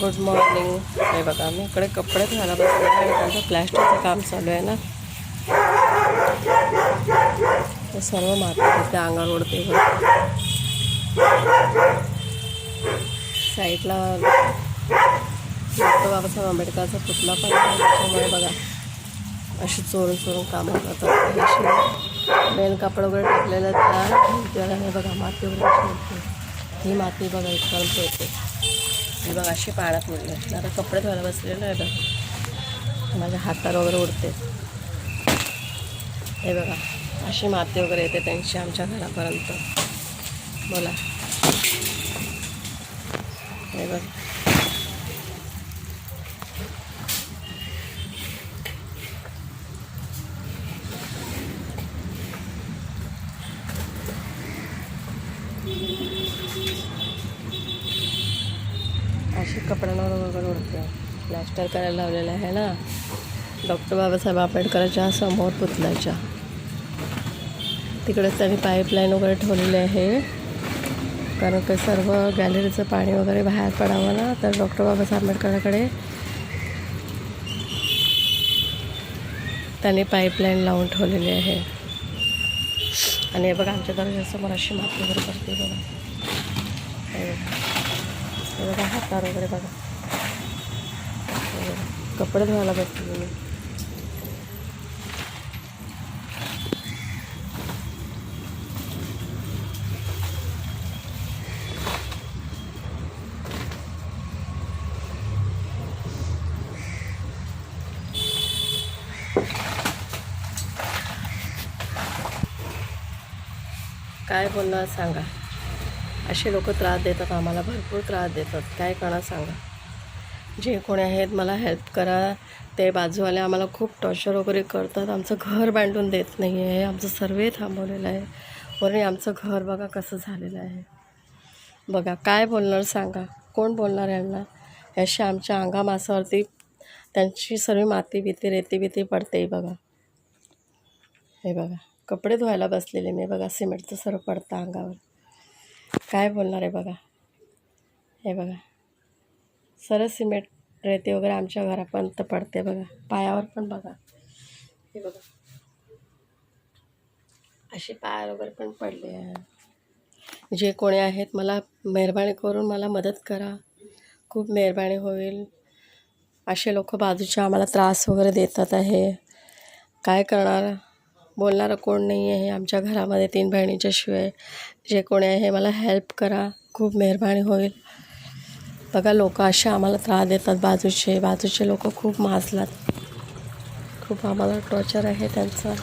Good morning. हे बघा मी इकडे कपडे धुवायला बसले आणि त्यांचं प्लॅस्टरचं काम चालू आहे ना. ते सर्व माती तिथे अंगावर उडते. साईडला डॉक्टर बाबासाहेब आंबेडकरचा पुतळा पण आहे, त्याच्यामुळे बघा अशी चोरून चोरून कामं करतात. अशी मेन कापड वगैरे टाकलेलं त्या हे बघा माती वगैरे अशी उडते. ही माती बघा इथपर्यंत येते. हे बघा अशी पाण्यात उडले. आता कपडे धुवायला बसलेलं आहे बघा, माझ्या हातावर वगैरे उडते. हे बघा अशी माती वगैरे येते त्यांची आमच्या घरापर्यंत. बोला हे बघा अशी कपड्यांवर वगैरे उडते. प्लॅस्टर करायला लावलेलं आहे ना डॉक्टर बाबासाहेब आंबेडकरांच्या समोर पुतळ्याच्या तिकडे त्यांनी पाईपलाईन वगैरे ठेवलेली आहे, कारण ते सर्व गॅलरीचं पाणी वगैरे बाहेर पडावं ना, तर डॉक्टर बाबासाहेब आंबेडकरांकडे त्यांनी पाईपलाईन लावून ठेवलेली आहे. आणि हे बघा आमच्या दरवाजासमोर अशी माती वगैरे पडते बघा. हे बघा हातावर वगैरे बघा. कपडे धुवायला बसले मी. काय बोलणार सांगा. असे लोक त्रास देतात आम्हाला, भरपूर त्रास देतात. काय करणार सांगा. जे कोणी आहेत मला हेल्प करा. ते बाजूवाले आम्हाला खूप टॉर्चर वगैरे करतात. आमचं घर बांधून देत नाही आहे. आमचं सर्वे थांबवलेलं आहे. वरून आमचं घर बघा कसं झालेलं आहे. बघा काय बोलणार सांगा. कोण बोलणार यांना. अशी आमच्या अंगामासावरती त्यांची सर्व माती बिती रेती बिती पडते बघा. हे बघा कपडे धुवायला बसलेले मी बघा, सिमेंटचं सर्व पडतं अंगावर. काय बोलणार आहे बघा. हे बघा सरळ सिमेंट रेती वगैरे आमच्या घरापर्यंत पडते बघा, पायावर पण बघा. हे बघा असे पाय वगैरे पण पडले आहे. जे कोणी आहेत मला मेहरबानी करून मला मदत करा, खूप मेहरबानी होईल. असे लोक बाजूचे आम्हाला त्रास वगैरे देतात आहे. काय करणार. बोलणारं कोण नाही आहे आमच्या घरामध्ये 3 बहिणीच्या शिवाय. जे कोणी आहे मला हेल्प करा, खूप मेहरबानी होईल. बघा लोक असे आम्हाला त्रास देतात. बाजूचे लोक खूप माजलात. खूप आम्हाला टॉर्चर आहे त्यांचं.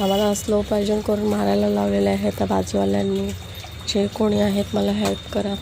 आम्हाला स्लो पॉयझन करून मारायला लावलेले आहे त्या बाजूवाल्यांनी. जे कोणी आहेत मला हेल्प करा.